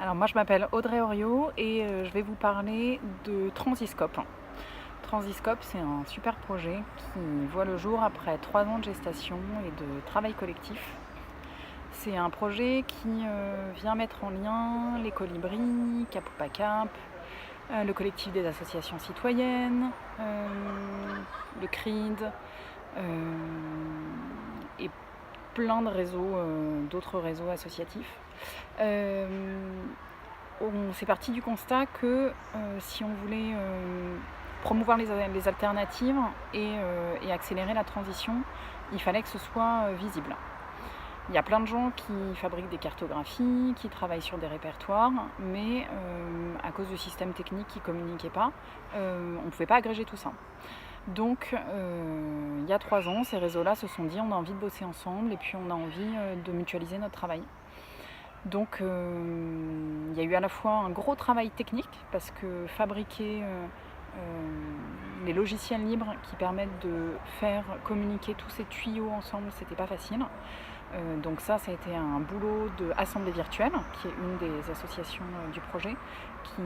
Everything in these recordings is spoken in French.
Alors moi je m'appelle Audrey Oriot et je vais vous parler de Transiscope. Transiscope, c'est un super projet qui voit le jour après 3 ans de gestation et de travail collectif. C'est un projet qui vient mettre en lien les Colibris, Cap ou pas Cap, le collectif des associations citoyennes, le CRID et plein de réseaux, d'autres réseaux associatifs. On s'est parti du constat que si on voulait promouvoir les alternatives et accélérer la transition, il fallait que ce soit visible. Il y a plein de gens qui fabriquent des cartographies, qui travaillent sur des répertoires, mais à cause du système technique qui ne communiquait pas, on ne pouvait pas agréger tout ça. Donc il y a 3 ans, ces réseaux-là se sont dit on a envie de bosser ensemble et puis on a envie de mutualiser notre travail. Donc il y a eu à la fois un gros travail technique parce que fabriquer les logiciels libres qui permettent de faire communiquer tous ces tuyaux ensemble, c'était pas facile. Donc ça a été un boulot de Assemblée Virtuelle, qui est une des associations du projet, qui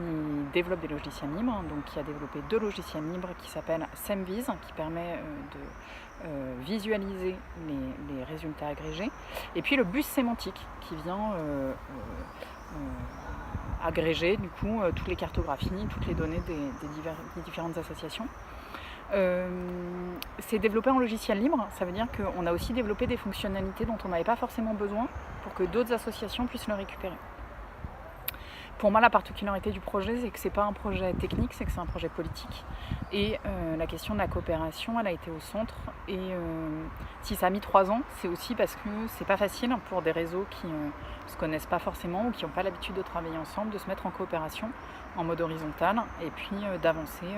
développe des logiciels libres, donc qui a développé 2 logiciels libres qui s'appellent SemVis, qui permet de visualiser les résultats agrégés, et puis le bus sémantique, qui vient agréger du coup toutes les cartographies, toutes les données des différentes associations. C'est développé en logiciel libre, ça veut dire qu'on a aussi développé des fonctionnalités dont on n'avait pas forcément besoin pour que d'autres associations puissent le récupérer. Pour moi, la particularité du projet, c'est que c'est pas un projet technique, c'est que c'est un projet politique. Et la question de la coopération, elle a été au centre. Et si ça a mis 3 ans, c'est aussi parce que c'est pas facile pour des réseaux qui se connaissent pas forcément ou qui n'ont pas l'habitude de travailler ensemble, de se mettre en coopération en mode horizontal et puis d'avancer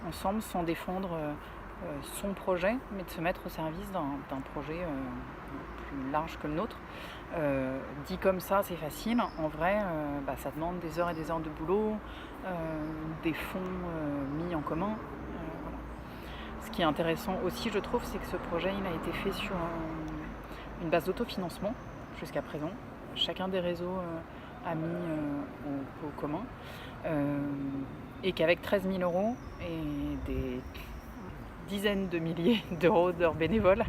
ensemble sans défendre son projet, mais de se mettre au service d'un projet plus large que le nôtre. Dit comme ça, c'est facile. En vrai, ça demande des heures et des heures de boulot, des fonds mis en commun. Voilà. Ce qui est intéressant aussi, je trouve, c'est que ce projet il a été fait sur une base d'autofinancement jusqu'à présent. Chacun des réseaux a mis au commun. Et qu'avec 13 000 € et des dizaines de milliers d'euros d'heures bénévoles,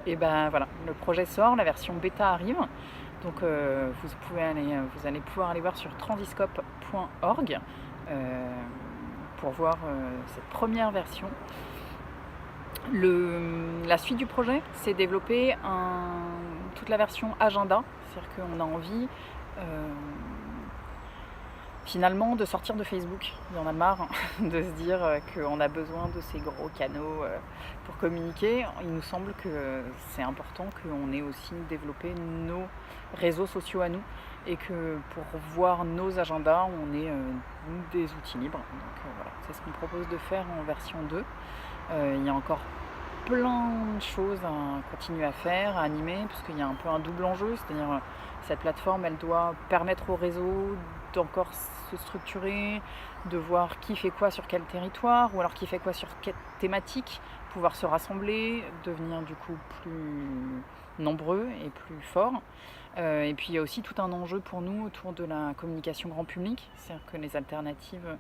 et voilà, le projet sort, la version bêta arrive. Donc vous allez pouvoir aller voir sur transiscope.org pour voir cette première version. La suite du projet, c'est développer toute la version agenda, c'est-à-dire qu'on a envie finalement de sortir de Facebook. Il y en a marre de se dire qu'on a besoin de ces gros canaux pour communiquer. Il nous semble que c'est important qu'on ait aussi développé nos réseaux sociaux à nous et que pour voir nos agendas, on ait des outils libres. Donc voilà, c'est ce qu'on propose de faire en version 2. Il y a encore plein de choses à continuer à faire, à animer, parce qu'il y a un peu un double enjeu, c'est-à-dire cette plateforme, elle doit permettre au réseau d'encore se structurer, de voir qui fait quoi sur quel territoire, ou alors qui fait quoi sur quelle thématique, pouvoir se rassembler, devenir du coup plus nombreux et plus forts. Et puis il y a aussi tout un enjeu pour nous autour de la communication grand public, c'est-à-dire que les alternatives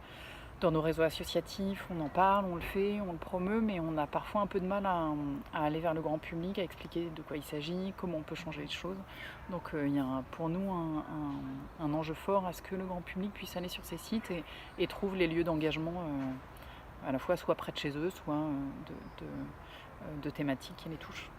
dans nos réseaux associatifs, on en parle, on le fait, on le promeut, mais on a parfois un peu de mal à aller vers le grand public, à expliquer de quoi il s'agit, comment on peut changer les choses. Donc il y a pour nous un enjeu fort à ce que le grand public puisse aller sur ces sites et trouve les lieux d'engagement à la fois soit près de chez eux, soit de thématiques qui les touchent.